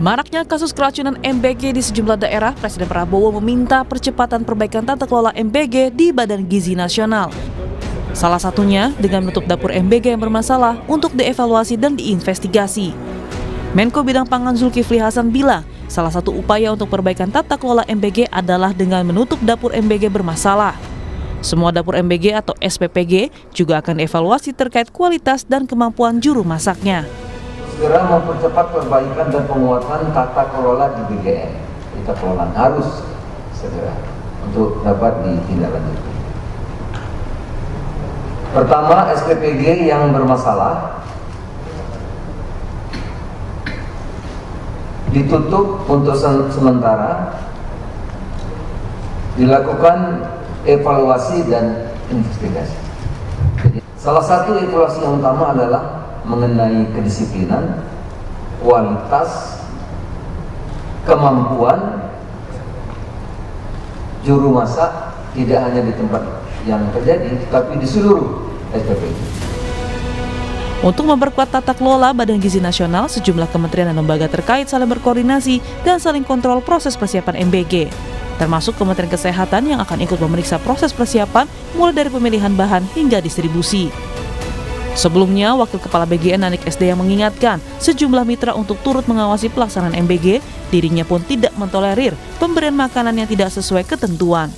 Maraknya kasus keracunan MBG di sejumlah daerah, Presiden Prabowo meminta percepatan perbaikan tata kelola MBG di Badan Gizi Nasional. Salah satunya dengan menutup dapur MBG yang bermasalah untuk dievaluasi dan diinvestigasi. Menko Bidang Pangan Zulkifli Hasan bilang, salah satu upaya untuk perbaikan tata kelola MBG adalah dengan menutup dapur MBG bermasalah. Semua dapur MBG atau SPPG juga akan dievaluasi terkait kualitas dan kemampuan juru masaknya. Segera mempercepat perbaikan dan penguatan tata kelola di BGN. Tata kelola harus segera untuk dapat ditindaklanjuti. Pertama, SPPG yang bermasalah ditutup untuk sementara, dilakukan evaluasi dan investigasi. Salah satu evaluasi yang utama adalah mengenai kedisiplinan, kualitas, kemampuan juru masak tidak hanya di tempat yang terjadi, tapi di seluruh SPPG. Untuk memperkuat tata kelola Badan Gizi Nasional, sejumlah kementerian dan lembaga terkait saling berkoordinasi dan saling kontrol proses persiapan MBG, termasuk Kementerian Kesehatan yang akan ikut memeriksa proses persiapan mulai dari pemilihan bahan hingga distribusi. Sebelumnya, Wakil Kepala BGN Nanik SD yang mengingatkan sejumlah mitra untuk turut mengawasi pelaksanaan MBG, dirinya pun tidak mentolerir pemberian makanan yang tidak sesuai ketentuan.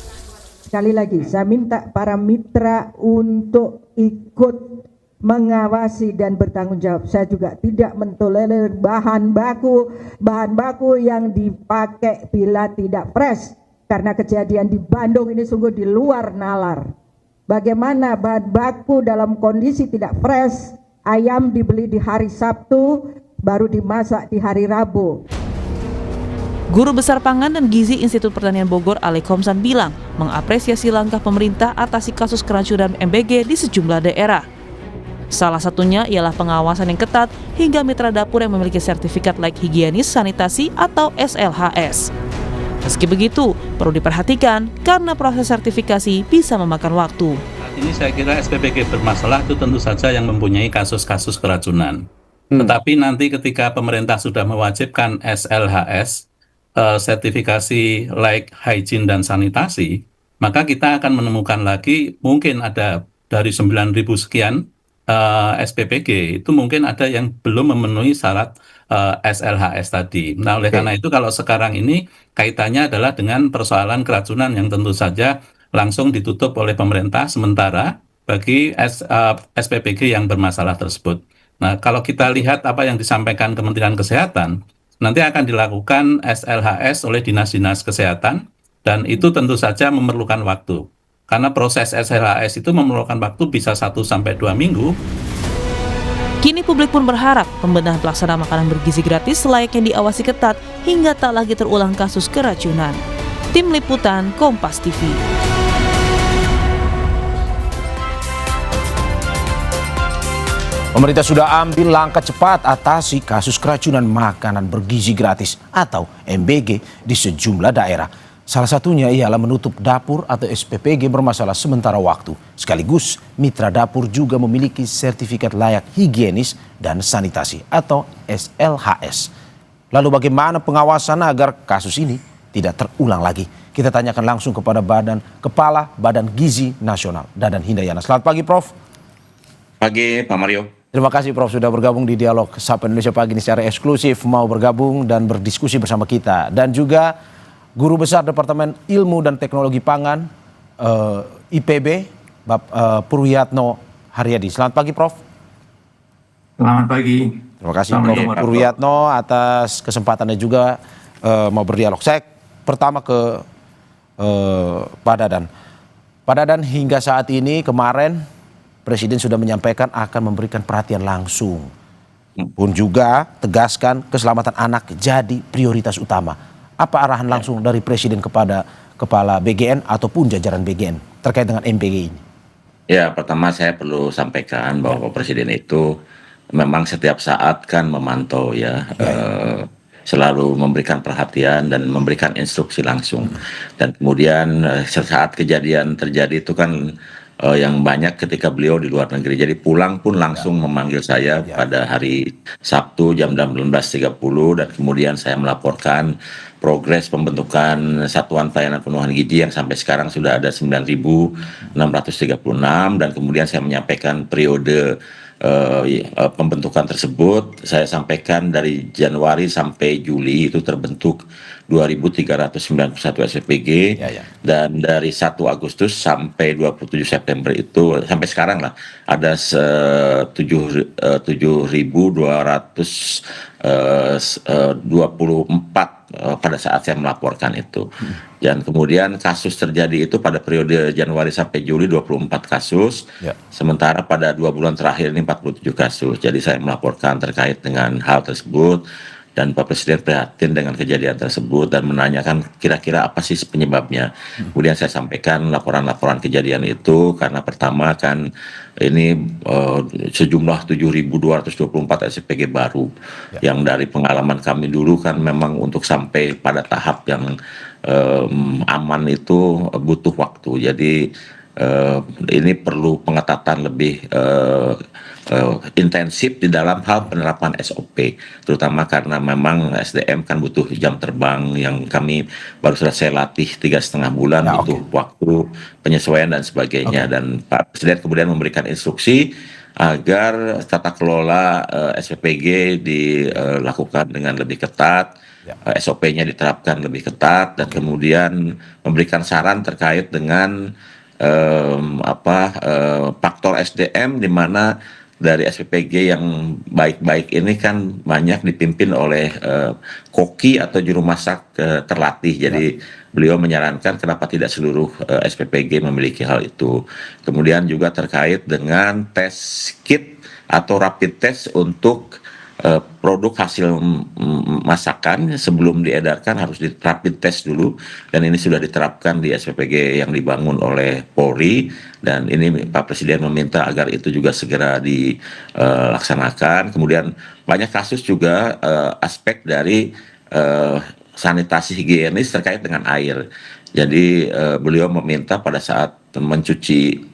Sekali lagi, saya minta para mitra untuk ikut mengawasi dan bertanggung jawab. Saya juga tidak mentolerir bahan baku yang dipakai bila tidak fresh, karena kejadian di Bandung ini sungguh di luar nalar. Bagaimana bahan baku dalam kondisi tidak fresh, ayam dibeli di hari Sabtu, baru dimasak di hari Rabu. Guru Besar Pangan dan Gizi Institut Pertanian Bogor Ale Komsan bilang mengapresiasi langkah pemerintah atasi kasus keracunan MBG di sejumlah daerah. Salah satunya ialah pengawasan yang ketat hingga mitra dapur yang memiliki sertifikat layak higienis sanitasi atau SLHS. Meski begitu, perlu diperhatikan karena proses sertifikasi bisa memakan waktu. Saat ini saya kira SPPG bermasalah itu tentu saja yang mempunyai kasus-kasus keracunan. Tetapi nanti ketika pemerintah sudah mewajibkan SLHS, sertifikasi layak hygiene dan sanitasi, maka kita akan menemukan lagi mungkin ada dari 9.000 sekian SPPG itu mungkin ada yang belum memenuhi syarat SLHS tadi. Nah, oleh karena itu kalau sekarang ini kaitannya adalah dengan persoalan keracunan yang tentu saja langsung ditutup oleh pemerintah sementara bagi SPPG yang bermasalah tersebut. Nah, kalau kita lihat apa yang disampaikan Kementerian Kesehatan, nanti akan dilakukan SLHS oleh dinas-dinas kesehatan dan itu tentu saja memerlukan waktu. Karena proses SLHS itu memerlukan waktu bisa 1-2 minggu. Kini publik pun berharap pembenahan pelaksanaan makanan bergizi gratis layaknya diawasi ketat hingga tak lagi terulang kasus keracunan. Tim Liputan Kompas TV. Pemerintah sudah ambil langkah cepat atasi kasus keracunan makanan bergizi gratis atau MBG di sejumlah daerah. Salah satunya ialah menutup dapur atau SPPG bermasalah sementara waktu. Sekaligus, mitra dapur juga memiliki sertifikat layak higienis dan sanitasi atau SLHS. Lalu bagaimana pengawasan agar kasus ini tidak terulang lagi? Kita tanyakan langsung kepada Kepala Badan Gizi Nasional, Dadan Hindayana. Selamat pagi, Prof. Pagi, Pak Mario. Terima kasih, Prof, sudah bergabung di Dialog Sapa Indonesia pagi ini secara eksklusif, mau bergabung dan berdiskusi bersama kita. Dan juga Guru Besar Departemen Ilmu dan Teknologi Pangan IPB, Purwiyatno Haryadi. Selamat pagi, Prof. Selamat pagi. Terima kasih, Prof. Purwiyatno, atas kesempatannya juga mau berdialog. Saya pertama ke Pak Dadan. Pak Dadan, hingga saat ini kemarin Presiden sudah menyampaikan akan memberikan perhatian langsung. Pun juga tegaskan keselamatan anak jadi prioritas utama. Apa arahan langsung dari Presiden kepada Kepala BGN ataupun jajaran BGN terkait dengan MBG ini? Ya, pertama saya perlu sampaikan bahwa Presiden itu memang setiap saat kan memantau selalu memberikan perhatian dan memberikan instruksi langsung. Dan kemudian saat kejadian terjadi itu kan yang banyak ketika beliau di luar negeri. Jadi pulang pun langsung memanggil saya pada hari Sabtu jam 16.30 dan kemudian saya melaporkan progres pembentukan Satuan Pelayanan Penuhan Gizi yang sampai sekarang sudah ada 9.636 dan kemudian saya menyampaikan periode pembentukan tersebut. Saya sampaikan dari Januari sampai Juli itu terbentuk 2.391 SPPG dan dari 1 Agustus sampai 27 September itu sampai sekarang lah ada 7.224 pada saat saya melaporkan itu. Dan kemudian kasus terjadi itu pada periode Januari sampai Juli 24 kasus, sementara pada 2 bulan terakhir ini 47 kasus. Jadi saya melaporkan terkait dengan hal tersebut dan Pak Presiden prihatin dengan kejadian tersebut dan menanyakan kira-kira apa sih penyebabnya. Kemudian saya sampaikan laporan-laporan kejadian itu karena pertama kan ini sejumlah 7.224 SPG baru yang dari pengalaman kami dulu kan memang untuk sampai pada tahap yang aman itu butuh waktu. Jadi ini perlu pengetatan lebih intensif di dalam hal penerapan SOP, terutama karena memang SDM kan butuh jam terbang yang kami baru selesai latih 3,5 bulan, butuh waktu penyesuaian dan sebagainya. Dan Pak Presiden kemudian memberikan instruksi agar tata kelola SPPG dilakukan dengan lebih ketat, SOP-nya diterapkan lebih ketat, dan kemudian memberikan saran terkait dengan faktor SDM di mana dari SPPG yang baik-baik ini kan banyak dipimpin oleh koki atau juru masak terlatih. Jadi beliau menyarankan kenapa tidak seluruh SPPG memiliki hal itu. Kemudian juga terkait dengan tes kit atau rapid test untuk produk hasil masakan sebelum diedarkan harus di rapid test dulu, dan ini sudah diterapkan di SPPG yang dibangun oleh Polri, dan ini Pak Presiden meminta agar itu juga segera dilaksanakan. Kemudian banyak kasus juga aspek dari sanitasi higienis terkait dengan air. Jadi beliau meminta pada saat mencuci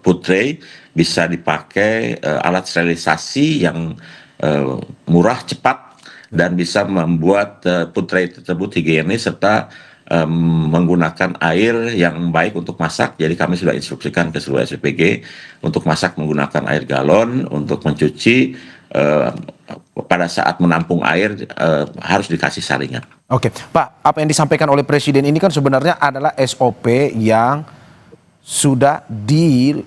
food tray bisa dipakai alat sterilisasi yang murah, cepat, dan bisa membuat food tray tersebut higienis serta menggunakan air yang baik untuk masak. Jadi kami sudah instruksikan ke seluruh SPPG untuk masak menggunakan air galon, untuk mencuci pada saat menampung air harus dikasih saringan. Oke, Pak, apa yang disampaikan oleh Presiden ini kan sebenarnya adalah SOP yang sudah diberikan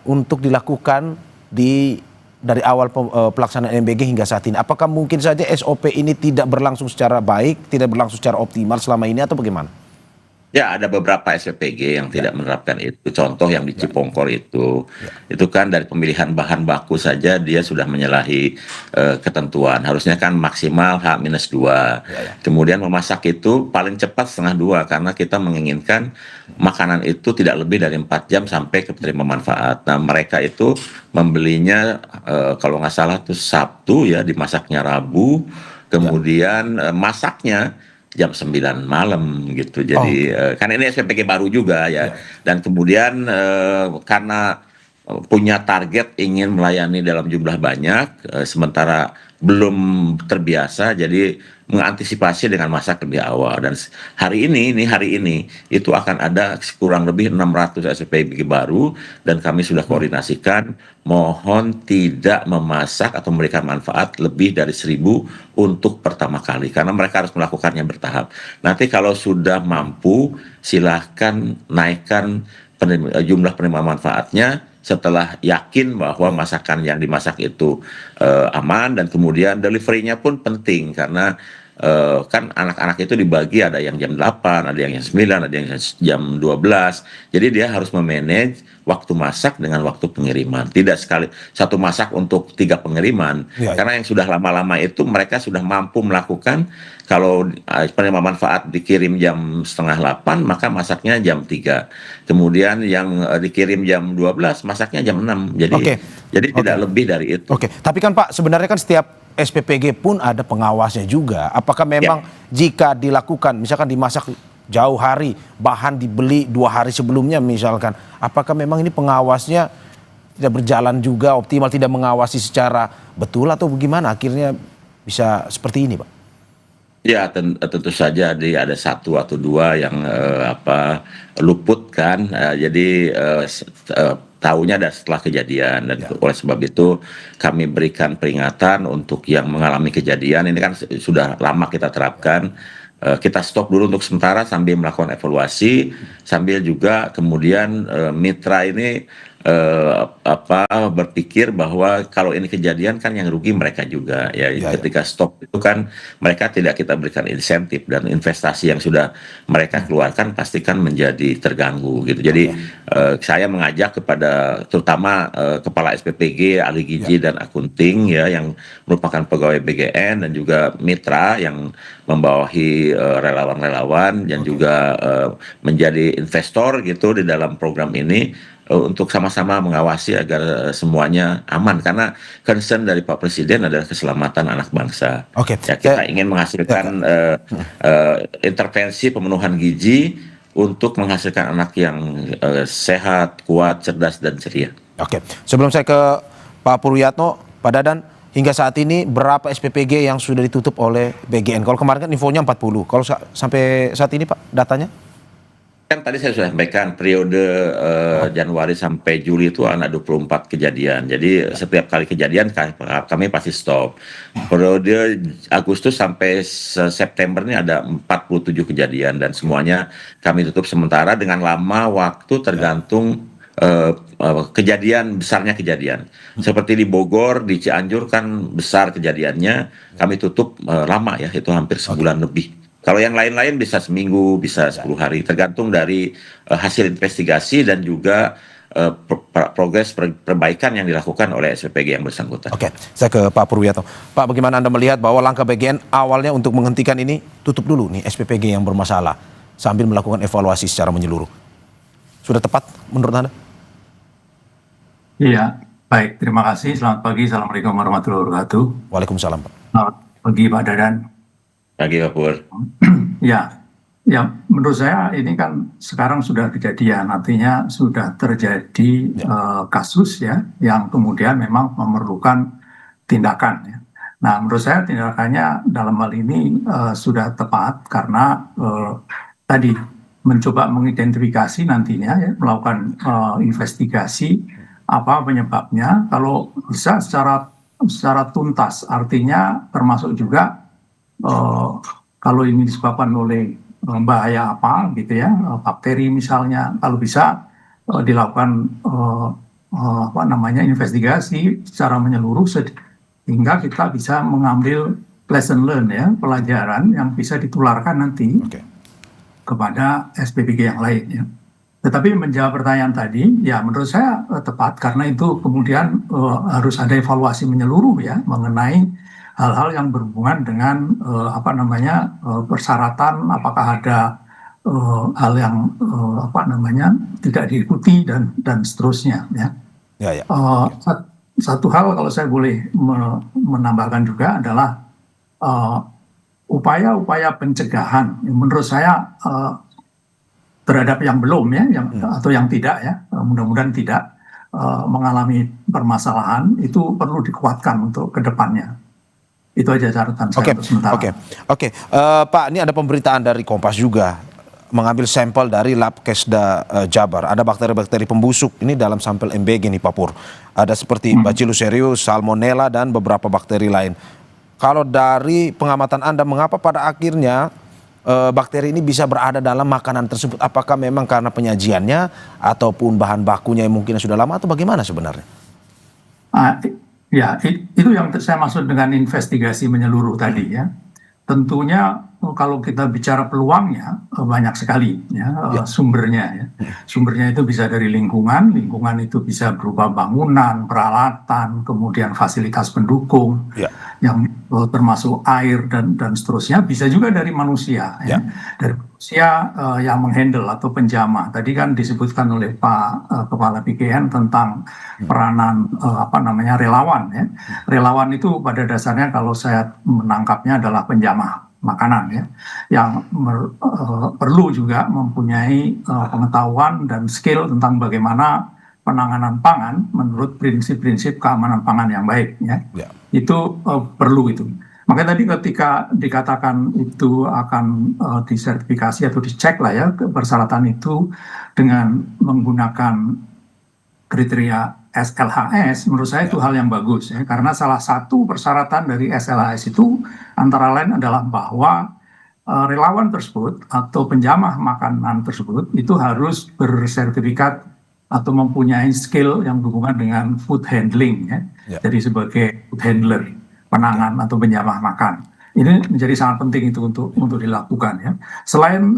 untuk dilakukan dari awal pelaksanaan MBG hingga saat ini. Apakah mungkin saja SOP ini tidak berlangsung secara baik, tidak berlangsung secara optimal selama ini, atau bagaimana? Ya, ada beberapa SPPG yang tidak menerapkan itu. Contoh yang di Cipongkor itu kan dari pemilihan bahan baku saja dia sudah menyalahi ketentuan. Harusnya kan maksimal H-2. Kemudian memasak itu paling cepat 1/2 karena kita menginginkan makanan itu tidak lebih dari 4 jam sampai ke penerima manfaat. Nah, mereka itu membelinya kalau nggak salah tuh Sabtu ya, dimasaknya Rabu, kemudian masaknya jam 9 malam gitu. Jadi karena ini SPPG baru juga ya. Dan kemudian karena punya target ingin melayani dalam jumlah banyak, sementara belum terbiasa, jadi mengantisipasi dengan masak lebih awal. Dan hari ini itu akan ada kurang lebih 600 SPPG baru, dan kami sudah koordinasikan mohon tidak memasak atau memberikan manfaat lebih dari 1.000 untuk pertama kali, karena mereka harus melakukannya bertahap. Nanti kalau sudah mampu silahkan naikkan jumlah penerima manfaatnya setelah yakin bahwa masakan yang dimasak itu aman, dan kemudian delivery-nya pun penting karena kan anak-anak itu dibagi, ada yang jam 8, ada yang jam 9, ada yang jam 12. Jadi dia harus memanage waktu masak dengan waktu pengiriman. Tidak satu masak untuk 3 pengiriman. Karena yang sudah lama-lama itu mereka sudah mampu melakukan, kalau penerima manfaat dikirim jam 7:30, maka masaknya jam 3. Kemudian yang dikirim jam 12, masaknya jam 6. Jadi tidak lebih dari itu. Tapi kan Pak, sebenarnya kan setiap SPPG pun ada pengawasnya juga. Apakah memang jika dilakukan, misalkan dimasak jauh hari, bahan dibeli 2 hari sebelumnya misalkan. Apakah memang ini pengawasnya tidak berjalan juga optimal, tidak mengawasi secara betul atau bagaimana akhirnya bisa seperti ini, Pak? Ya, tentu saja ada satu atau dua yang luput kan. Jadi tahunya ada setelah kejadian dan oleh sebab itu kami berikan peringatan untuk yang mengalami kejadian ini kan sudah lama kita terapkan. Kita stop dulu untuk sementara sambil melakukan evaluasi, sambil juga kemudian mitra ini berpikir bahwa kalau ini kejadian kan yang rugi mereka juga ya. Ketika stop itu kan mereka tidak kita berikan insentif dan investasi yang sudah mereka keluarkan pasti kan menjadi terganggu gitu. Jadi saya mengajak kepada terutama kepala SPPG, ahli gizi dan akunting ya yang merupakan pegawai BGN dan juga mitra yang membawahi relawan-relawan dan juga menjadi investor gitu di dalam program ini untuk sama-sama mengawasi agar semuanya aman karena concern dari Pak Presiden adalah keselamatan anak bangsa. Oke. Ya, kita ingin menghasilkan intervensi pemenuhan gizi untuk menghasilkan anak yang sehat, kuat, cerdas dan ceria. Oke. Sebelum saya ke Pak Purwiyatno, Pak Dadan, hingga saat ini berapa SPPG yang sudah ditutup oleh BGN? Kalau kemarin kan infonya 40. Kalau sampai saat ini Pak datanya? Kan tadi saya sudah sampaikan periode Januari sampai Juli itu ada 24 kejadian. Jadi setiap kali kejadian kami pasti stop. Periode Agustus sampai September ini ada 47 kejadian dan semuanya kami tutup sementara dengan lama waktu tergantung kejadian besarnya kejadian. Seperti di Bogor, di Cianjur kan besar kejadiannya, kami tutup lama ya, itu hampir sebulan lebih. Kalau yang lain-lain bisa seminggu, bisa 10 hari, tergantung dari hasil investigasi dan juga progres perbaikan yang dilakukan oleh SPPG yang bersangkutan. Oke, saya ke Pak Purwiyatno. Pak, bagaimana Anda melihat bahwa langkah BGN awalnya untuk menghentikan ini, tutup dulu nih SPPG yang bermasalah, sambil melakukan evaluasi secara menyeluruh. Sudah tepat menurut Anda? Iya, baik. Terima kasih. Selamat pagi. Assalamualaikum warahmatullahi wabarakatuh. Waalaikumsalam, Pak. Selamat pagi, Pak Dadan. Pagi, Pak Pur. Ya, menurut saya ini kan sekarang sudah kejadian, artinya sudah terjadi kasus ya, yang kemudian memang memerlukan tindakan ya. Nah, menurut saya tindakannya dalam hal ini sudah tepat karena tadi mencoba mengidentifikasi nantinya ya, melakukan investigasi apa penyebabnya, kalau bisa secara tuntas, artinya termasuk juga kalau ini disebabkan oleh bahaya apa gitu ya, bakteri misalnya, kalau bisa dilakukan investigasi secara menyeluruh sehingga kita bisa mengambil lesson learn ya, pelajaran yang bisa ditularkan nanti kepada SPPG yang lain ya. Tetapi menjawab pertanyaan tadi, ya menurut saya tepat karena itu kemudian harus ada evaluasi menyeluruh ya mengenai hal-hal yang berhubungan dengan persyaratan, apakah ada hal yang tidak diikuti dan seterusnya ya. Satu hal kalau saya boleh menambahkan juga adalah upaya-upaya pencegahan menurut saya terhadap yang belum ya, atau yang tidak ya, mudah-mudahan tidak mengalami permasalahan itu perlu dikuatkan untuk kedepannya. Itu aja catatan saya untuk sementara. Oke. Pak, ini ada pemberitaan dari Kompas juga mengambil sampel dari Labkesda Jabar. Ada bakteri-bakteri pembusuk ini dalam sampel MBG nih Pak Pur. Ada seperti Bacillus cereus, Salmonella dan beberapa bakteri lain. Kalau dari pengamatan Anda, mengapa pada akhirnya bakteri ini bisa berada dalam makanan tersebut? Apakah memang karena penyajiannya ataupun bahan bakunya yang mungkin sudah lama atau bagaimana sebenarnya? Ya, itu yang saya maksud dengan investigasi menyeluruh tadi ya. Tentunya kalau kita bicara peluangnya banyak sekali ya, sumbernya ya. Sumbernya itu bisa dari lingkungan itu bisa berupa bangunan, peralatan, kemudian fasilitas pendukung yang termasuk air dan seterusnya. Bisa juga dari manusia ya. Dari manusia yang menghandle atau penjamah. Tadi kan disebutkan oleh Pak Kepala BGN tentang peranan relawan ya. Relawan itu pada dasarnya kalau saya menangkapnya adalah penjamah makanan ya, yang perlu juga mempunyai pengetahuan dan skill tentang bagaimana penanganan pangan menurut prinsip-prinsip keamanan pangan yang baik ya. Itu perlu itu. Makanya tadi ketika dikatakan itu akan disertifikasi atau dicek lah ya persyaratan itu dengan menggunakan kriteria SLHS, menurut saya itu hal yang bagus ya, karena salah satu persyaratan dari SLHS itu antara lain adalah bahwa relawan tersebut atau penjamah makanan tersebut itu harus bersertifikat atau mempunyai skill yang berhubungan dengan food handling ya. Jadi sebagai food handler, penangan atau penjamah makan. Ini menjadi sangat penting itu untuk dilakukan ya. Selain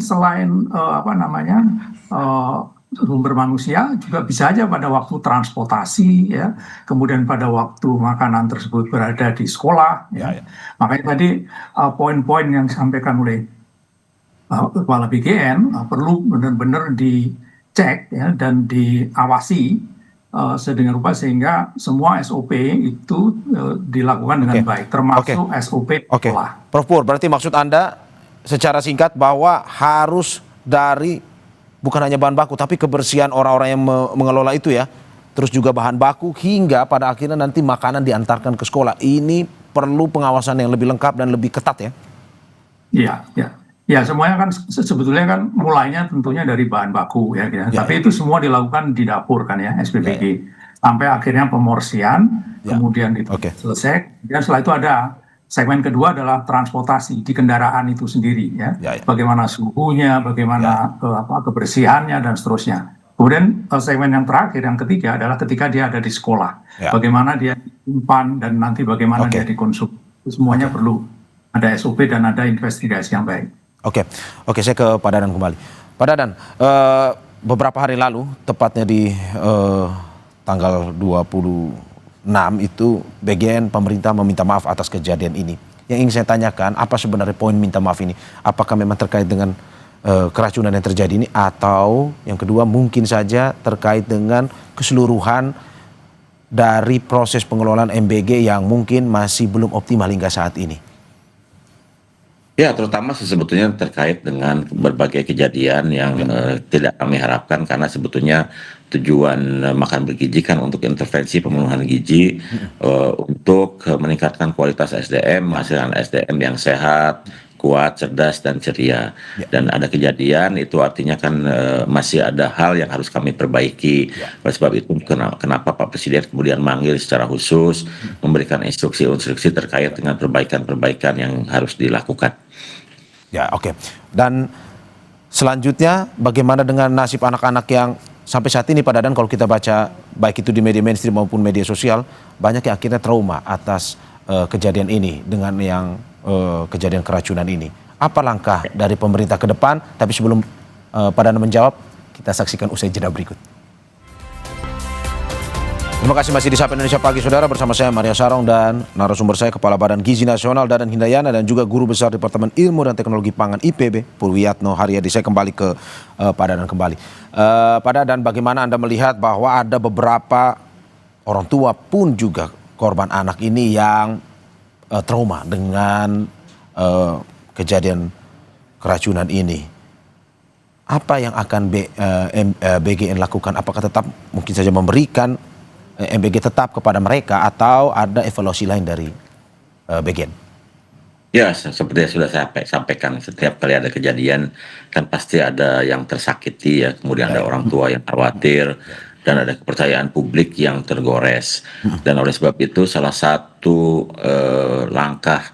sumber manusia juga bisa aja pada waktu transportasi ya, kemudian pada waktu makanan tersebut berada di sekolah ya. Makanya tadi poin-poin yang disampaikan oleh Kepala BGN perlu benar-benar dicek ya dan diawasi sedemikian rupa sehingga semua SOP itu dilakukan dengan baik, termasuk SOP sekolah. Prof Pur, berarti maksud Anda secara singkat bahwa harus dari bukan hanya bahan baku, tapi kebersihan orang-orang yang mengelola itu ya, terus juga bahan baku hingga pada akhirnya nanti makanan diantarkan ke sekolah. Ini perlu pengawasan yang lebih lengkap dan lebih ketat ya? Ya semuanya kan sebetulnya kan mulainya tentunya dari bahan baku ya. Tapi itu semua dilakukan di dapur kan ya, SPBG. Sampai akhirnya pemorsian, kemudian itu selesai, dan setelah itu ada segmen kedua adalah transportasi di kendaraan itu sendiri ya. Bagaimana suhunya, bagaimana kebersihannya dan seterusnya. Kemudian segmen yang terakhir, yang ketiga adalah ketika dia ada di sekolah. Bagaimana dia simpan dan nanti bagaimana dia dikonsumsi. Semuanya perlu ada SOP dan ada investigasi yang baik. Oke, saya ke Pak Dadan kembali. Pak Dadan, beberapa hari lalu, tepatnya di tanggal 26 itu BGN pemerintah meminta maaf atas kejadian ini. Yang ingin saya tanyakan, apa sebenarnya poin minta maaf ini? Apakah memang terkait dengan keracunan yang terjadi ini, atau yang kedua mungkin saja terkait dengan keseluruhan dari proses pengelolaan MBG yang mungkin masih belum optimal hingga saat ini? Ya, terutama sebetulnya terkait dengan berbagai kejadian yang tidak kami harapkan, karena sebetulnya tujuan makan bergizi kan untuk intervensi pemenuhan gizi, untuk meningkatkan kualitas SDM, menghasilkan SDM yang sehat, kuat, cerdas, dan ceria. Dan ada kejadian, itu artinya kan masih ada hal yang harus kami perbaiki. Oleh sebab itu kenapa Pak Presiden kemudian manggil secara khusus, memberikan instruksi-instruksi terkait dengan perbaikan-perbaikan yang harus dilakukan. Ya, oke. Dan selanjutnya bagaimana dengan nasib anak-anak yang sampai saat ini Pak Dadan, kalau kita baca baik itu di media mainstream maupun media sosial, banyak yang akhirnya trauma atas kejadian ini dengan yang kejadian keracunan ini. Apa langkah dari pemerintah ke depan? Tapi sebelum Pak Dadan menjawab, kita saksikan usai jeda berikut. Terima kasih masih di Sapa Indonesia Pagi, saudara, bersama saya Maria Sarong dan narasumber saya Kepala Badan Gizi Nasional Dadan Hindayana dan juga Guru Besar Departemen Ilmu dan Teknologi Pangan IPB Purwiyatno Haryadi. Saya kembali ke Pak Dadan kembali. Pak Dadan, bagaimana Anda melihat bahwa ada beberapa orang tua pun juga korban anak ini yang trauma dengan kejadian keracunan ini? Apa yang akan BGN lakukan? Apakah tetap mungkin saja memberikan MBG tetap kepada mereka, atau ada evaluasi lain dari BGN? Ya, seperti yang sudah saya sampaikan, setiap kali ada kejadian kan pasti ada yang tersakiti ya, kemudian ada orang tua yang khawatir, dan ada kepercayaan publik yang tergores. Dan oleh sebab itu salah satu langkah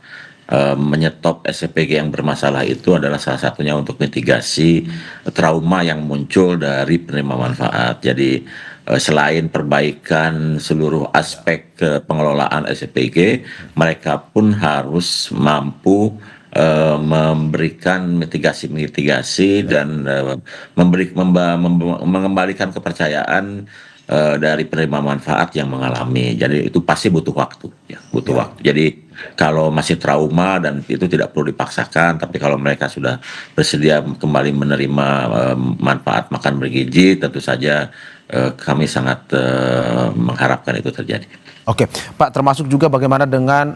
menyetop SPG yang bermasalah itu adalah salah satunya untuk mitigasi trauma yang muncul dari penerima manfaat. Jadi selain perbaikan seluruh aspek pengelolaan SPG, mereka pun harus mampu memberikan mitigasi dan mengembalikan kepercayaan dari penerima manfaat yang mengalami. Jadi itu pasti butuh waktu, ya, butuh waktu. Jadi kalau masih trauma dan itu tidak perlu dipaksakan, tapi kalau mereka sudah bersedia kembali menerima manfaat makan bergizi, tentu saja kami sangat mengharapkan itu terjadi. Oke, Pak, termasuk juga bagaimana dengan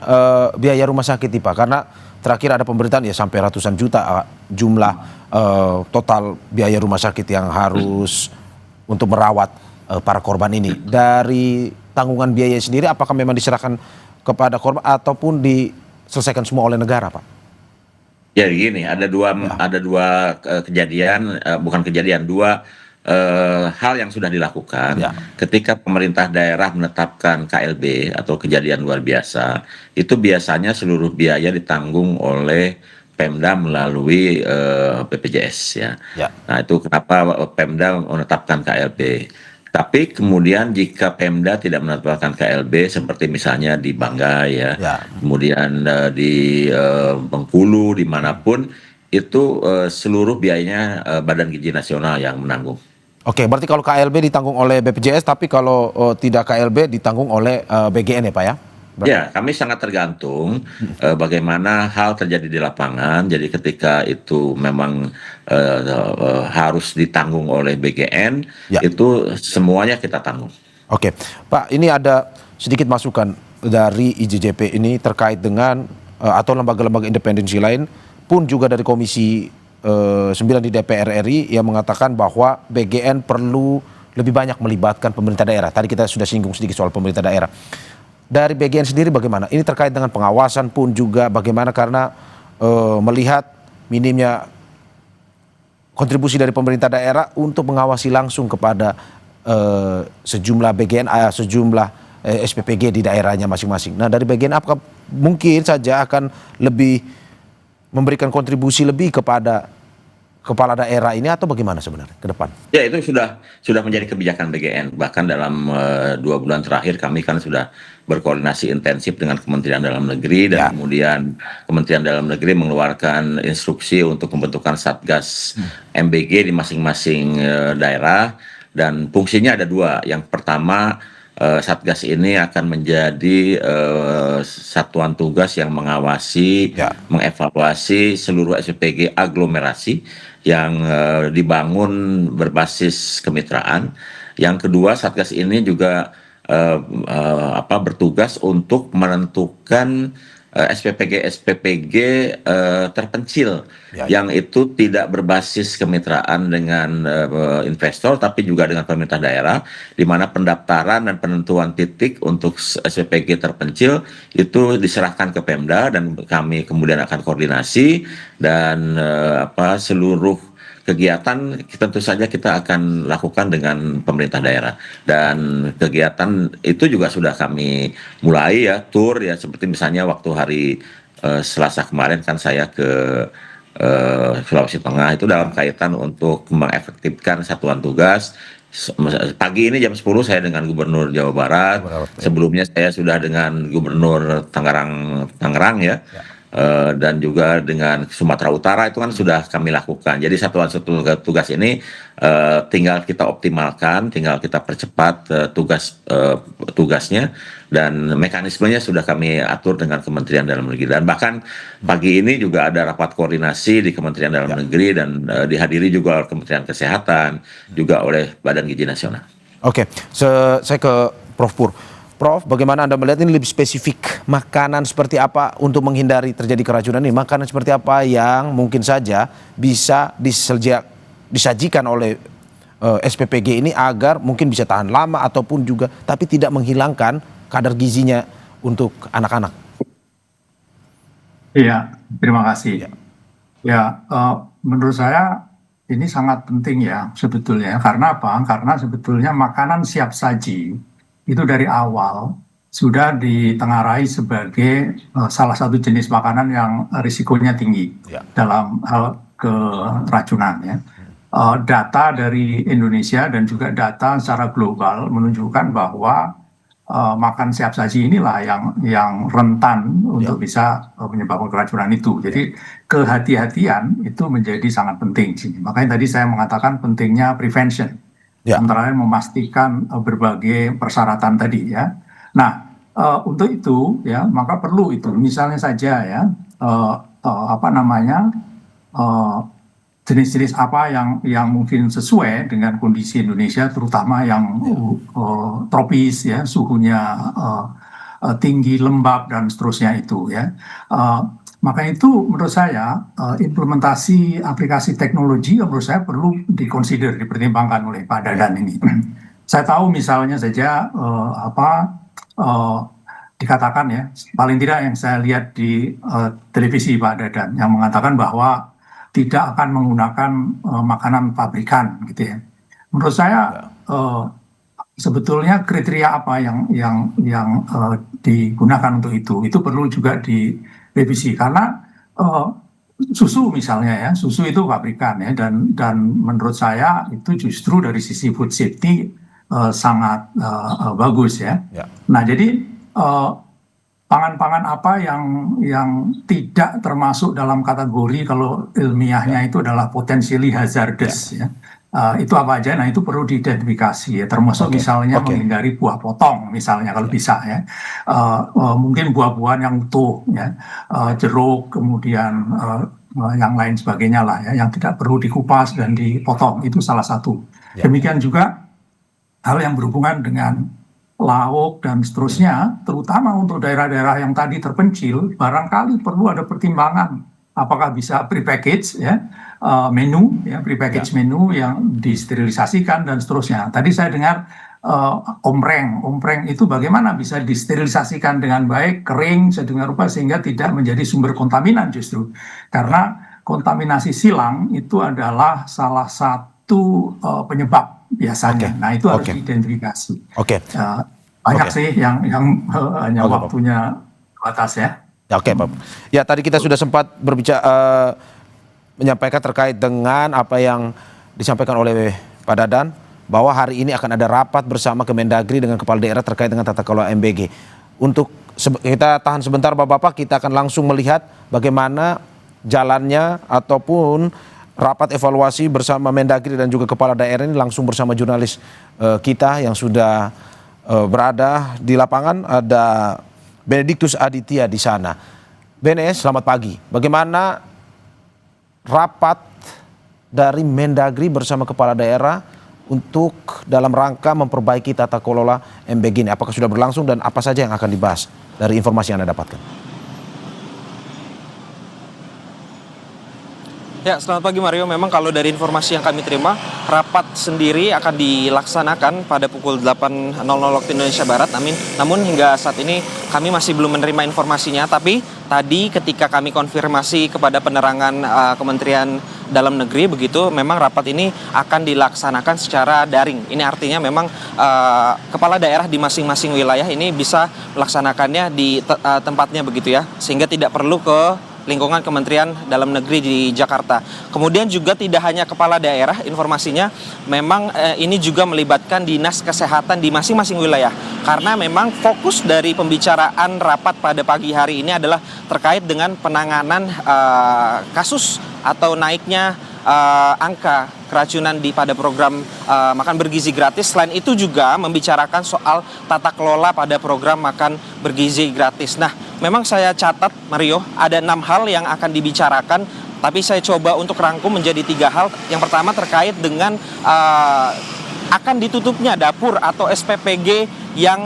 biaya rumah sakit nih, Pak? Karena terakhir ada pemberitaan ya sampai ratusan juta jumlah total biaya rumah sakit yang harus untuk merawat para korban ini. Dari tanggungan biaya sendiri apakah memang diserahkan kepada korban ataupun diselesaikan semua oleh negara, Pak? Ya gini, ada dua kejadian, bukan kejadian, dua hal yang sudah dilakukan ketika pemerintah daerah menetapkan KLB atau kejadian luar biasa, itu biasanya seluruh biaya ditanggung oleh Pemda melalui BPJS ya. Nah itu kenapa Pemda menetapkan KLB. Tapi kemudian jika Pemda tidak menetapkan KLB seperti misalnya di Banggai kemudian di Bengkulu, dimanapun itu seluruh biayanya Badan Gizi Nasional yang menanggung. Oke, berarti kalau KLB ditanggung oleh BPJS, tapi kalau tidak KLB ditanggung oleh BGN ya Pak ya? Ya, kami sangat tergantung bagaimana hal terjadi di lapangan. Jadi ketika itu memang harus ditanggung oleh BGN, itu semuanya kita tanggung. Oke, Pak, ini ada sedikit masukan dari IJJP ini terkait dengan atau lembaga-lembaga independensi lain pun juga dari Komisi 9 di DPR RI yang mengatakan bahwa BGN perlu lebih banyak melibatkan pemerintah daerah. Tadi kita sudah singgung sedikit soal pemerintah daerah. Dari BGN sendiri bagaimana? Ini terkait dengan pengawasan pun juga bagaimana karena melihat minimnya kontribusi dari pemerintah daerah untuk mengawasi langsung kepada sejumlah BGN, sejumlah SPPG di daerahnya masing-masing. Nah dari BGN apakah mungkin saja akan lebih memberikan kontribusi lebih kepada kepala daerah ini atau bagaimana sebenarnya ke depan? Ya itu sudah menjadi kebijakan BGN. Bahkan dalam 2 bulan terakhir kami kan sudah berkoordinasi intensif dengan Kementerian Dalam Negeri dan kemudian Kementerian Dalam Negeri mengeluarkan instruksi untuk pembentukan Satgas MBG di masing-masing daerah dan fungsinya ada 2. Yang pertama Satgas ini akan menjadi satuan tugas yang mengawasi, mengevaluasi seluruh SPPG aglomerasi yang dibangun berbasis kemitraan. Yang kedua, Satgas ini juga bertugas untuk menentukan SPPG terpencil yang itu tidak berbasis kemitraan dengan investor tapi juga dengan pemerintah daerah, di mana pendaftaran dan penentuan titik untuk SPPG terpencil itu diserahkan ke Pemda dan kami kemudian akan koordinasi dan seluruh kegiatan tentu saja kita akan lakukan dengan pemerintah daerah dan kegiatan itu juga sudah kami mulai ya tour ya seperti misalnya waktu hari Selasa kemarin kan saya ke Sulawesi Tengah itu dalam kaitan untuk mengefektifkan satuan tugas. Pagi ini jam 10 saya dengan Gubernur Jawa Barat, sebelumnya saya sudah dengan Gubernur Tangerang ya. Dan juga dengan Sumatera Utara itu kan sudah kami lakukan. Jadi satuan tugas ini tinggal kita optimalkan, tinggal kita percepat tugasnya dan mekanismenya sudah kami atur dengan Kementerian Dalam Negeri. Dan bahkan pagi ini juga ada rapat koordinasi di Kementerian Dalam Negeri dan dihadiri juga oleh Kementerian Kesehatan, juga oleh Badan Gizi Nasional. Oke, saya ke Prof. Pur. Prof, bagaimana Anda melihat ini lebih spesifik makanan seperti apa untuk menghindari terjadi keracunan ini? Makanan seperti apa yang mungkin saja bisa disajikan oleh SPPG ini agar mungkin bisa tahan lama ataupun juga tapi tidak menghilangkan kadar gizinya untuk anak-anak? Iya, terima kasih. Ya, menurut saya ini sangat penting ya sebetulnya. Karena apa? Karena sebetulnya makanan siap saji itu dari awal sudah ditengarai sebagai salah satu jenis makanan yang risikonya tinggi dalam hal keracunan ya. Data dari Indonesia dan juga data secara global menunjukkan bahwa makan siap saji inilah yang rentan untuk bisa menyebabkan keracunan itu. Jadi kehati-hatian itu menjadi sangat penting sih. Makanya tadi saya mengatakan pentingnya prevention. Antara lain memastikan berbagai persyaratan tadi ya. Nah untuk itu ya maka perlu itu misalnya saja ya jenis-jenis apa yang mungkin sesuai dengan kondisi Indonesia terutama yang tropis ya suhunya tinggi lembab dan seterusnya itu ya. Maka itu menurut saya implementasi aplikasi teknologi yang menurut saya perlu dipertimbangkan oleh Pak Dadan ini. Saya tahu misalnya saja dikatakan ya, paling tidak yang saya lihat di televisi Pak Dadan yang mengatakan bahwa tidak akan menggunakan makanan pabrikan gitu ya. Menurut saya sebetulnya kriteria apa yang digunakan untuk itu perlu juga direvisi karena susu misalnya ya, susu itu pabrikan ya, dan menurut saya itu justru dari sisi food safety sangat bagus ya. Nah jadi pangan-pangan apa yang tidak termasuk dalam kategori kalau ilmiahnya itu adalah potentially hazardous ya. Itu apa aja? Nah itu perlu diidentifikasi ya, termasuk misalnya menghindari buah potong misalnya kalau bisa ya, mungkin buah-buahan yang utuh ya, jeruk kemudian yang lain sebagainya lah ya, yang tidak perlu dikupas dan dipotong, itu salah satu. Demikian juga hal yang berhubungan dengan lauk dan seterusnya, terutama untuk daerah-daerah yang tadi terpencil, barangkali perlu ada pertimbangan apakah bisa prepackage ya, menu ya, prepackage menu yang disterilisasikan dan seterusnya. Tadi saya dengar ompreng itu bagaimana bisa disterilisasikan dengan baik, kering sedemikian rupa sehingga tidak menjadi sumber kontaminan justru. Karena kontaminasi silang itu adalah salah satu penyebab biasanya. Nah itu harus diidentifikasi. Banyak sih yang hanya waktunya batas ya. Oke, Pak. Ya, tadi kita sudah sempat berbicara menyampaikan terkait dengan apa yang disampaikan oleh Pak Dadan bahwa hari ini akan ada rapat bersama Kemendagri dengan kepala daerah terkait dengan tata kelola MBG. Untuk kita tahan sebentar Bapak-bapak, kita akan langsung melihat bagaimana jalannya ataupun rapat evaluasi bersama Mendagri dan juga kepala daerah ini langsung bersama jurnalis kita yang sudah berada di lapangan. Ada Benediktus Aditya di sana. BNS, selamat pagi. Bagaimana rapat dari Mendagri bersama kepala daerah untuk dalam rangka memperbaiki tata kelola MBG ini? Apakah sudah berlangsung dan apa saja yang akan dibahas dari informasi yang Anda dapatkan? Ya, selamat pagi Mario. Memang kalau dari informasi yang kami terima, rapat sendiri akan dilaksanakan pada pukul 8.00 waktu Indonesia Barat. Namun hingga saat ini kami masih belum menerima informasinya. Tapi tadi ketika kami konfirmasi kepada penerangan Kementerian Dalam Negeri, begitu memang rapat ini akan dilaksanakan secara daring. Ini artinya memang kepala daerah di masing-masing wilayah ini bisa melaksanakannya di tempatnya begitu ya, sehingga tidak perlu ke lingkungan Kementerian Dalam Negeri di Jakarta. Kemudian juga tidak hanya kepala daerah, informasinya memang ini juga melibatkan dinas kesehatan di masing-masing wilayah. Karena memang fokus dari pembicaraan rapat pada pagi hari ini adalah terkait dengan penanganan kasus atau naiknya angka keracunan pada program makan bergizi gratis. Selain itu juga membicarakan soal tata kelola pada program makan bergizi gratis. Nah, memang saya catat Mario, ada 6 hal yang akan dibicarakan, tapi saya coba untuk rangkum menjadi 3 hal. Yang pertama terkait dengan akan ditutupnya dapur atau SPPG yang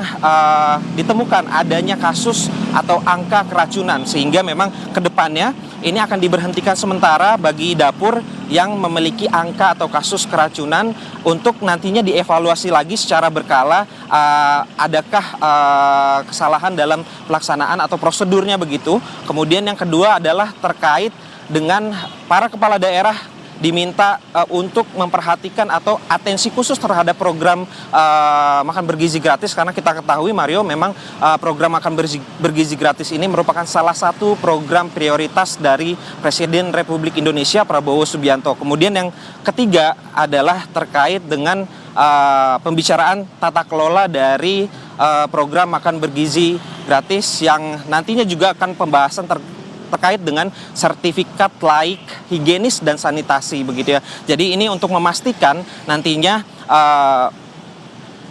ditemukan adanya kasus atau angka keracunan, sehingga memang kedepannya ini akan diberhentikan sementara bagi dapur yang memiliki angka atau kasus keracunan untuk nantinya dievaluasi lagi secara berkala adakah kesalahan dalam pelaksanaan atau prosedurnya begitu. Kemudian yang kedua adalah terkait dengan para kepala daerah diminta untuk memperhatikan atau atensi khusus terhadap program makan bergizi gratis, karena kita ketahui Mario memang program makan bergizi gratis ini merupakan salah satu program prioritas dari Presiden Republik Indonesia Prabowo Subianto. Kemudian yang ketiga adalah terkait dengan pembicaraan tata kelola dari program makan bergizi gratis yang nantinya juga akan pembahasan terkait dengan sertifikat laik higienis dan sanitasi begitu ya. Jadi ini untuk memastikan nantinya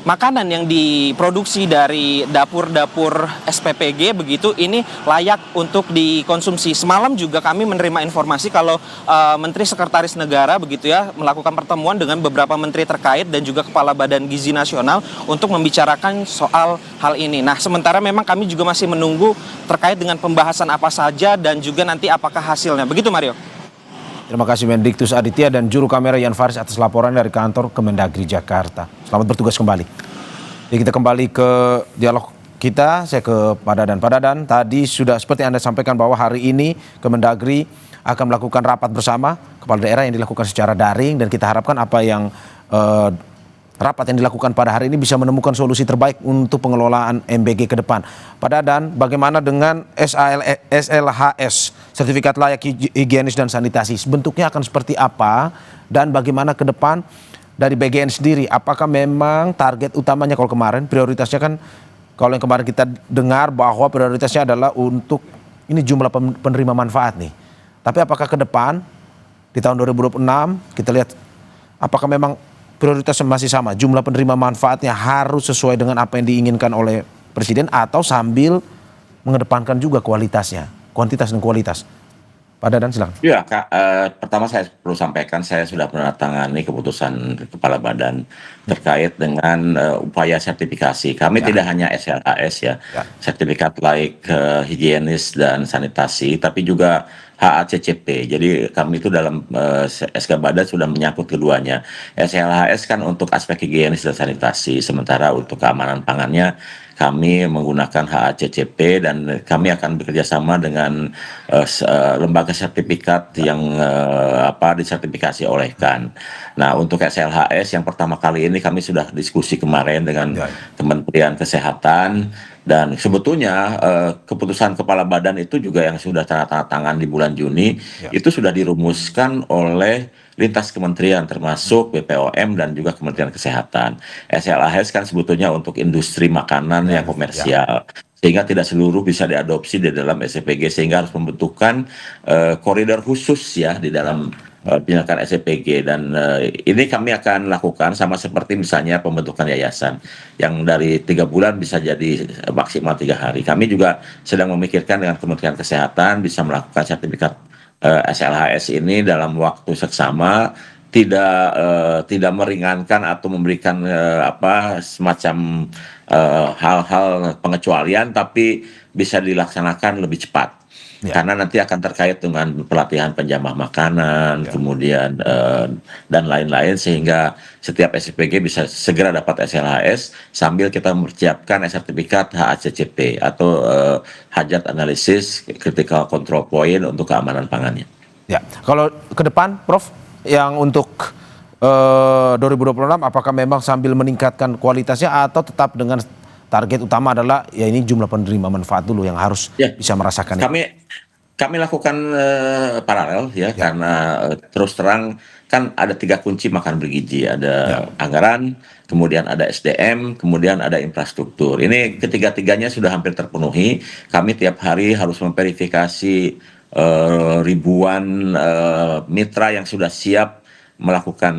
makanan yang diproduksi dari dapur-dapur SPPG begitu ini layak untuk dikonsumsi. Semalam juga kami menerima informasi kalau Menteri Sekretaris Negara begitu ya melakukan pertemuan dengan beberapa menteri terkait dan juga Kepala Badan Gizi Nasional untuk membicarakan soal hal ini. Nah, sementara memang kami juga masih menunggu terkait dengan pembahasan apa saja dan juga nanti apakah hasilnya. Begitu Mario. Terima kasih Mendiktus Aditya dan juru kamera Yan Faris atas laporan dari kantor Kemendagri Jakarta. Selamat bertugas kembali. Jadi kita kembali ke dialog kita, saya ke Pak Dadan. Pak Dadan, tadi sudah seperti Anda sampaikan bahwa hari ini Kemendagri akan melakukan rapat bersama kepala daerah yang dilakukan secara daring dan kita harapkan apa yang rapat yang dilakukan pada hari ini bisa menemukan solusi terbaik untuk pengelolaan MBG ke depan. Pak Dadan, bagaimana dengan SLHS, sertifikat layak higienis dan sanitasi? Bentuknya akan seperti apa dan bagaimana ke depan dari BGN sendiri? Apakah memang target utamanya kalau kemarin prioritasnya kan kalau yang kemarin kita dengar bahwa prioritasnya adalah untuk ini jumlah penerima manfaat nih. Tapi apakah ke depan di tahun 2026 kita lihat apakah memang prioritasnya masih sama, jumlah penerima manfaatnya harus sesuai dengan apa yang diinginkan oleh Presiden atau sambil mengedepankan juga kualitasnya, kuantitas dan kualitas? Pak Dadan silakan. Ya, pertama saya perlu sampaikan saya sudah menandatangani keputusan Kepala Badan terkait dengan upaya sertifikasi. Kami tidak hanya SLHS ya, sertifikat layak higienis dan sanitasi, tapi juga HACCP. Jadi kami itu dalam SK Badan sudah menyangkut keduanya. SLHS kan untuk aspek higienis dan sanitasi, sementara untuk keamanan pangannya kami menggunakan HACCP dan kami akan bekerjasama dengan lembaga sertifikat yang disertifikasi oleh KAN. Nah, untuk SLHS yang pertama kali ini kami sudah diskusi kemarin dengan Kementerian Kesehatan dan sebetulnya keputusan Kepala Badan itu juga yang sudah tanda tangan di bulan Juni itu sudah dirumuskan oleh lintas kementerian termasuk BPOM dan juga Kementerian Kesehatan. SLHS kan sebetulnya untuk industri makanan yang komersial. Sehingga tidak seluruh bisa diadopsi di dalam SPPG sehingga harus membentukkan koridor khusus ya di dalam penyelenggaraan SPPG dan ini kami akan lakukan sama seperti misalnya pembentukan yayasan yang dari 3 bulan bisa jadi maksimal 3 hari. Kami juga sedang memikirkan dengan Kementerian Kesehatan bisa melakukan sertifikat SLHS ini dalam waktu seksama, tidak meringankan atau memberikan semacam hal-hal pengecualian, tapi bisa dilaksanakan lebih cepat. Karena nanti akan terkait dengan pelatihan penjamah makanan, kemudian dan lain-lain sehingga setiap SPPG bisa segera dapat SLHS sambil kita mempersiapkan sertifikat HACCP atau Hajat Analisis Critical Control Point untuk keamanan pangannya. Ya, kalau ke depan, Prof, yang untuk 2026 apakah memang sambil meningkatkan kualitasnya atau tetap dengan target utama adalah ya ini jumlah penerima manfaat dulu yang harus bisa merasakan Kami lakukan paralel karena terus terang kan ada 3 kunci makan bergizi, ada anggaran, kemudian ada SDM, kemudian ada infrastruktur. Ini ketiga-tiganya sudah hampir terpenuhi. Kami tiap hari harus memverifikasi ribuan mitra yang sudah siap melakukan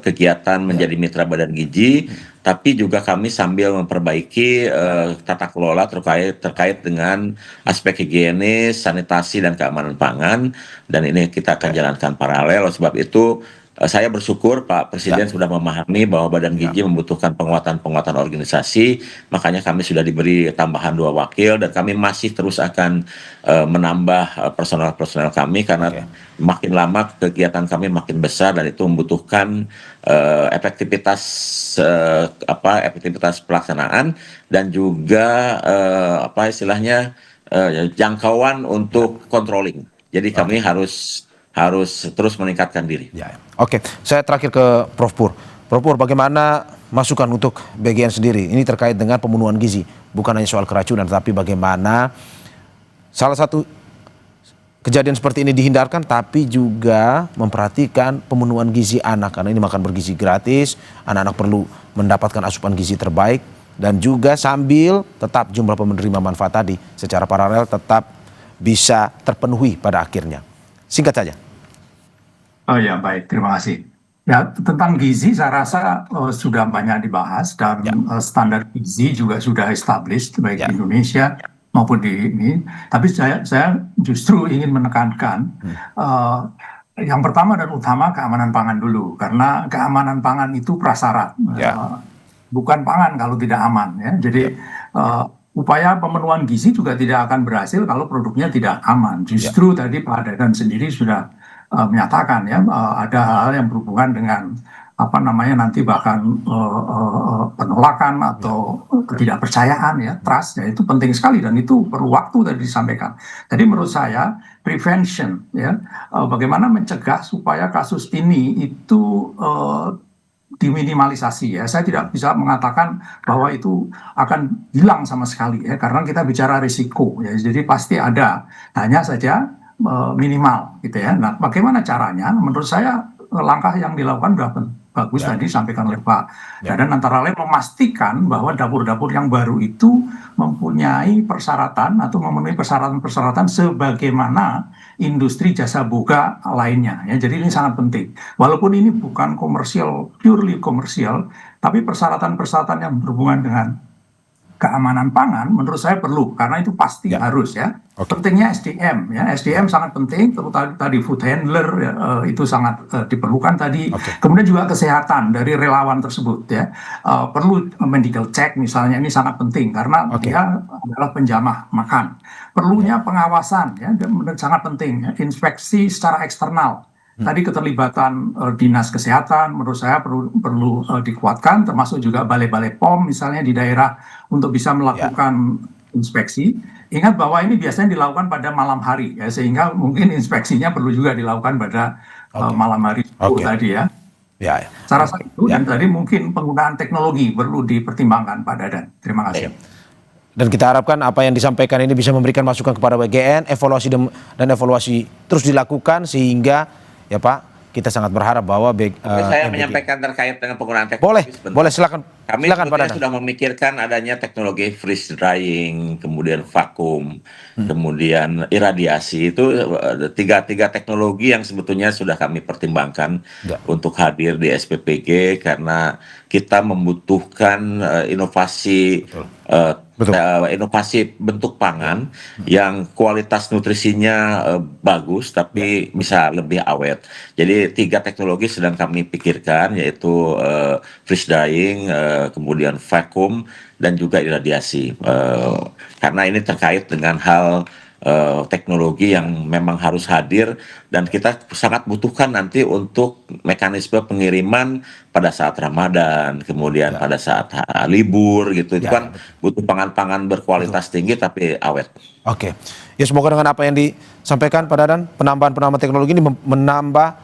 kegiatan menjadi mitra Badan Gizi, tapi juga kami sambil memperbaiki tata kelola terkait dengan aspek higienis, sanitasi dan keamanan pangan dan ini kita akan jalankan paralel. Sebab itu saya bersyukur Pak Presiden sudah memahami bahwa Badan Gizi membutuhkan penguatan organisasi, makanya kami sudah diberi tambahan 2 wakil dan kami masih terus akan menambah personel kami karena makin lama kegiatan kami makin besar dan itu membutuhkan efektivitas pelaksanaan dan juga jangkauan untuk controlling. Jadi kami harus terus meningkatkan diri. Oke, saya terakhir ke Prof Pur. Prof Pur, bagaimana masukan untuk BGN sendiri? Ini terkait dengan pemenuhan gizi, bukan hanya soal keracunan, tapi bagaimana salah satu kejadian seperti ini dihindarkan, tapi juga memperhatikan pemenuhan gizi anak karena ini makan bergizi gratis, anak-anak perlu mendapatkan asupan gizi terbaik dan juga sambil tetap jumlah penerima manfaat tadi secara paralel tetap bisa terpenuhi pada akhirnya. Singkat saja. Oh ya, baik, terima kasih. Ya, tentang gizi saya rasa sudah banyak dibahas dan standar gizi juga sudah established baik di Indonesia maupun di ini. Tapi saya justru ingin menekankan yang pertama dan utama keamanan pangan dulu, karena keamanan pangan itu prasyarat, bukan pangan kalau tidak aman ya. Jadi upaya pemenuhan gizi juga tidak akan berhasil kalau produknya tidak aman. Justru tadi Pak Dadan sendiri sudah menyatakan ya ada hal-hal yang berhubungan dengan apa namanya nanti bahkan penolakan atau ketidakpercayaan ya, trust ya, itu penting sekali dan itu perlu waktu tadi disampaikan. Jadi menurut saya prevention ya, bagaimana mencegah supaya kasus ini itu diminimalisasi ya. Saya tidak bisa mengatakan bahwa itu akan hilang sama sekali ya, karena kita bicara risiko ya, jadi pasti ada, hanya saja minimal gitu ya. Nah, bagaimana caranya? Menurut saya langkah yang dilakukan sudah bagus tadi disampaikan oleh Pak Dadan, antara lain memastikan bahwa dapur-dapur yang baru itu mempunyai persyaratan atau memenuhi persyaratan-persyaratan sebagaimana industri jasa boga lainnya ya. Jadi ini sangat penting. Walaupun ini bukan komersial, purely komersial, tapi persyaratan-persyaratan yang berhubungan dengan keamanan pangan menurut saya perlu, karena itu pasti harus ya. Pentingnya SDM ya, SDM sangat penting, terutama tadi food handler ya, itu sangat diperlukan tadi. Kemudian juga kesehatan dari relawan tersebut ya, perlu medical check misalnya, ini sangat penting karena dia adalah penjamah makan. Perlunya pengawasan ya, dan sangat penting ya, inspeksi secara eksternal. Tadi keterlibatan dinas kesehatan menurut saya perlu dikuatkan, termasuk juga balai-balai POM misalnya di daerah untuk bisa melakukan inspeksi. Ingat bahwa ini biasanya dilakukan pada malam hari ya, sehingga mungkin inspeksinya perlu juga dilakukan pada malam hari tadi ya. Saya rasa itu dan tadi mungkin penggunaan teknologi perlu dipertimbangkan Pak Dadan. Terima kasih. Dan kita harapkan apa yang disampaikan ini bisa memberikan masukan kepada WGN, evaluasi dan evaluasi terus dilakukan sehingga ya Pak, kita sangat berharap bahwa saya menyampaikan terkait dengan penggunaan teknologi. Boleh silakan. Kami sebetulnya sudah memikirkan adanya teknologi freeze drying, kemudian vakum, kemudian iradiasi. Itu tiga teknologi yang sebetulnya sudah kami pertimbangkan untuk hadir di SPPG karena kita membutuhkan inovasi inovasi bentuk pangan yang kualitas nutrisinya bagus tapi bisa lebih awet. Jadi 3 teknologi sedang kami pikirkan, yaitu freeze drying, kemudian vakum dan juga iradiasi. Karena ini terkait dengan hal teknologi yang memang harus hadir dan kita sangat butuhkan nanti untuk mekanisme pengiriman pada saat Ramadan, kemudian pada saat libur gitu. Itu kan butuh pangan-pangan berkualitas tinggi tapi awet. Ya semoga dengan apa yang disampaikan Pak Dadan, penambahan teknologi ini menambah,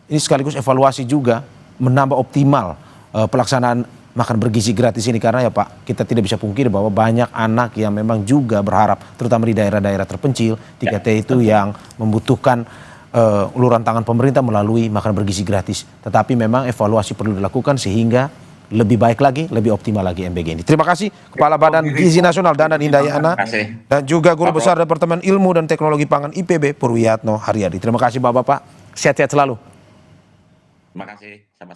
ini sekaligus evaluasi juga, menambah optimal pelaksanaan makan bergizi gratis ini, karena ya Pak, kita tidak bisa pungkiri bahwa banyak anak yang memang juga berharap, terutama di daerah-daerah terpencil, 3T itu yang membutuhkan uluran tangan pemerintah melalui makan bergizi gratis. Tetapi memang evaluasi perlu dilakukan sehingga lebih baik lagi, lebih optimal lagi MBG ini. Terima kasih Kepala Badan Gizi Nasional Dadan Hindayana dan juga Guru Besar Departemen Ilmu dan Teknologi Pangan IPB Purwiyatno Haryadi. Terima kasih Bapak-Bapak, sehat-sehat selalu. Terima kasih.